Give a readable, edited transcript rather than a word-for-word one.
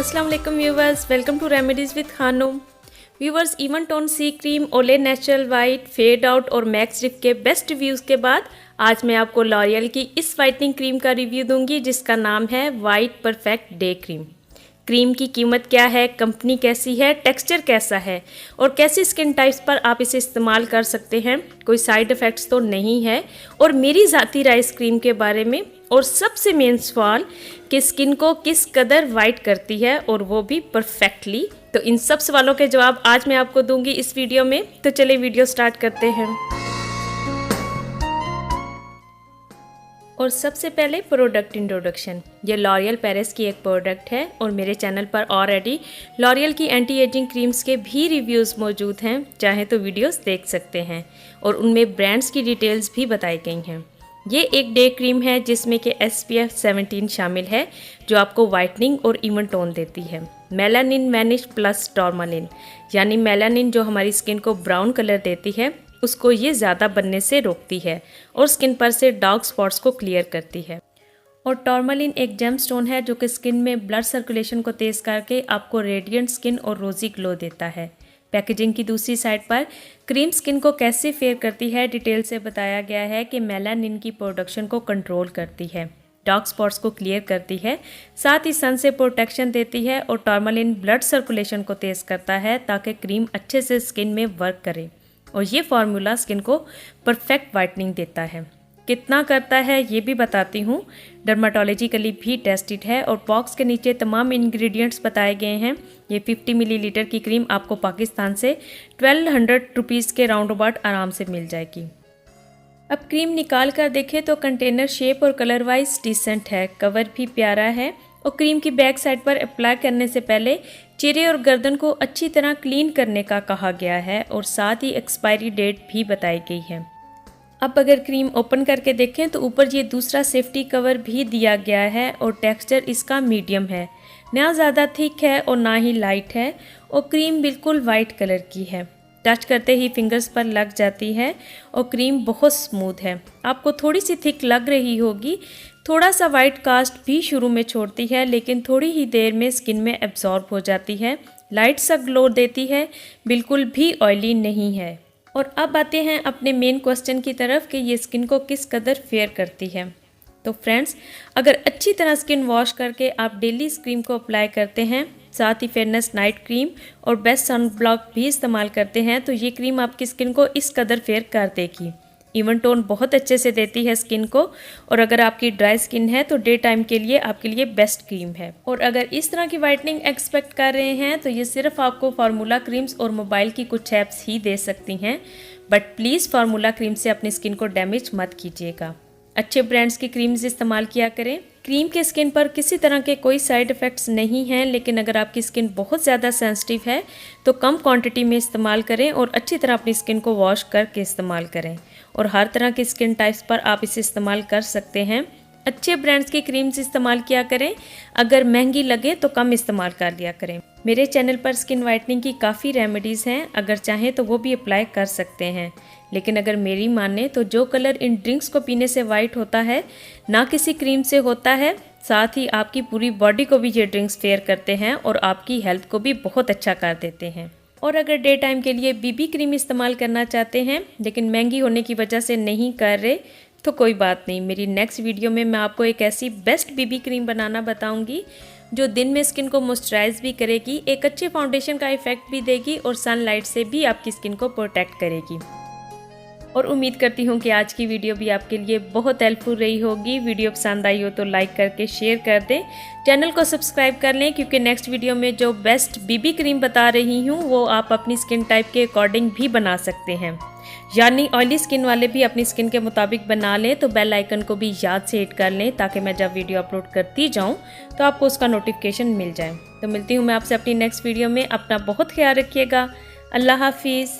अस्सलाम वालेकुम viewers, welcome to remedies with Khanum. Viewers, even tone c cream, Olay natural white, fade out और max rip के best reviews के बाद आज मैं आपको लॉरियल की इस वाइटनिंग क्रीम का रिव्यू दूंगी जिसका नाम है white perfect day cream. Cream की कीमत क्या है, कंपनी कैसी है, टेक्सचर कैसा है और कैसी स्किन टाइप्स पर आप इसे इस्तेमाल कर सकते हैं, कोई साइड इफ़ेक्ट्स तो नहीं है, और मेरी ज़ाती राय इस क्रीम के बारे में, और सबसे मेन सवाल कि स्किन को किस कदर वाइट करती है और वो भी परफेक्टली। तो इन सब सवालों के जवाब आज मैं आपको दूंगी इस वीडियो में। तो चलिए वीडियो स्टार्ट करते हैं। और सबसे पहले प्रोडक्ट इंट्रोडक्शन। ये लॉरियल पेरिस की एक प्रोडक्ट है और मेरे चैनल पर ऑलरेडी लॉरियल की एंटी एजिंग क्रीम्स के भी रिव्यूज़ मौजूद हैं, चाहे तो वीडियोस देख सकते हैं और उनमें ब्रांड्स की डिटेल्स भी बताई गई हैं। ये एक डे क्रीम है जिसमें कि SPF 17 शामिल है जो आपको वाइटनिंग और इवन टोन देती है। मेलानिन वैनिश प्लस टॉर्मालिन, यानी मेलानिन जो हमारी स्किन को ब्राउन कलर देती है उसको ये ज़्यादा बनने से रोकती है और स्किन पर से डार्क स्पॉट्स को क्लियर करती है। और टॉर्मालिन एक जेम स्टोन है जो कि स्किन में ब्लड सर्कुलेशन को तेज़ करके आपको रेडिएंट स्किन और रोजी ग्लो देता है। पैकेजिंग की दूसरी साइड पर क्रीम स्किन को कैसे फेयर करती है डिटेल से बताया गया है कि मेलानिन की प्रोडक्शन को कंट्रोल करती है, डार्क स्पॉट्स को क्लियर करती है, साथ ही सन से प्रोटेक्शन देती है, और टॉर्मालिन ब्लड सर्कुलेशन को तेज़ करता है ताकि क्रीम अच्छे से स्किन में वर्क करे। और ये फार्मूला स्किन को परफेक्ट वाइटनिंग देता है। कितना करता है ये भी बताती हूँ। डर्माटोलॉजिकली भी टेस्टेड है और बॉक्स के नीचे तमाम इंग्रेडिएंट्स बताए गए हैं। ये 50 मिलीलीटर की क्रीम आपको पाकिस्तान से 1200 रुपीज़ के राउंड अबाउट आराम से मिल जाएगी। अब क्रीम निकाल कर देखें तो कंटेनर शेप और कलर वाइज डिसेंट है, कवर भी प्यारा है, और क्रीम की बैक साइड पर अप्लाई करने से पहले चेहरे और गर्दन को अच्छी तरह क्लीन करने का कहा गया है और साथ ही एक्सपायरी डेट भी बताई गई है। अब अगर क्रीम ओपन करके देखें तो ऊपर ये दूसरा सेफ्टी कवर भी दिया गया है और टेक्सचर इसका मीडियम है, ना ज़्यादा थिक है और ना ही लाइट है, और क्रीम बिल्कुल वाइट कलर की है। टच करते ही फिंगर्स पर लग जाती है और क्रीम बहुत स्मूथ है। आपको थोड़ी सी थिक लग रही होगी, थोड़ा सा वाइट कास्ट भी शुरू में छोड़ती है लेकिन थोड़ी ही देर में स्किन में एब्जॉर्ब हो जाती है, लाइट सा ग्लो देती है, बिल्कुल भी ऑयली नहीं है। और अब आते हैं अपने मेन क्वेश्चन की तरफ कि ये स्किन को किस कदर फेयर करती है। तो फ्रेंड्स, अगर अच्छी तरह स्किन वॉश करके आप डेली इस क्रीम को अप्लाई करते हैं, साथ ही फेयरनेस नाइट क्रीम और बेस्ट सन ब्लॉक भी इस्तेमाल करते हैं, तो ये क्रीम आपकी स्किन को इस कदर फेयर कर देगी। इवन टोन बहुत अच्छे से देती है स्किन को, और अगर आपकी ड्राई स्किन है तो डे टाइम के लिए आपके लिए बेस्ट क्रीम है। और अगर इस तरह की वाइटनिंग एक्सपेक्ट कर रहे हैं तो ये सिर्फ आपको फार्मूला क्रीम्स और मोबाइल की कुछ ऐप्स ही दे सकती हैं, बट प्लीज़ फार्मूला क्रीम से अपनी स्किन को डैमेज मत कीजिएगा। अच्छे ब्रांड्स की क्रीम्स इस्तेमाल किया करें। क्रीम के स्किन पर किसी तरह के कोई साइड इफ़ेक्ट्स नहीं हैं, लेकिन अगर आपकी स्किन बहुत ज़्यादा सेंसिटिव है तो कम क्वांटिटी में इस्तेमाल करें और अच्छी तरह अपनी स्किन को वॉश करके इस्तेमाल करें। और हर तरह की स्किन टाइप्स पर आप इसे इस्तेमाल कर सकते हैं। अच्छे ब्रांड्स की क्रीम्स इस्तेमाल किया करें, अगर महंगी लगे तो कम इस्तेमाल कर लिया करें। मेरे चैनल पर स्किन वाइटनिंग की काफ़ी रेमेडीज़ हैं, अगर चाहें तो वो भी अप्लाई कर सकते हैं। लेकिन अगर मेरी माने तो जो कलर इन ड्रिंक्स को पीने से वाइट होता है ना किसी क्रीम से होता है, साथ ही आपकी पूरी बॉडी को भी ये ड्रिंक्स फेयर करते हैं और आपकी हेल्थ को भी बहुत अच्छा कर देते हैं। और अगर डे टाइम के लिए BB क्रीम इस्तेमाल करना चाहते हैं लेकिन महंगी होने की वजह से नहीं कर रहे तो कोई बात नहीं, मेरी नेक्स्ट वीडियो में मैं आपको एक ऐसी बेस्ट BB क्रीम बनाना बताऊंगी जो दिन में स्किन को मॉइस्चराइज भी करेगी, एक अच्छे फाउंडेशन का इफेक्ट भी देगी और सनलाइट से भी आपकी स्किन को प्रोटेक्ट करेगी। और उम्मीद करती हूँ कि आज की वीडियो भी आपके लिए बहुत हेल्पफुल रही होगी। वीडियो पसंद आई हो तो लाइक करके शेयर कर दें, चैनल को सब्सक्राइब कर लें, क्योंकि नेक्स्ट वीडियो में जो बेस्ट BB क्रीम बता रही हूँ वो आप अपनी स्किन टाइप के अकॉर्डिंग भी बना सकते हैं, यानी ऑयली स्किन वाले भी अपनी स्किन के मुताबिक बना लें। तो बेल आइकन को भी याद से हिट कर लें ताकि मैं जब वीडियो अपलोड करती जाऊँ तो आपको उसका नोटिफिकेशन मिल जाए। तो मिलती हूँ मैं आपसे अपनी नेक्स्ट वीडियो में। अपना बहुत ख्याल रखिएगा। अल्लाह हाफिज़।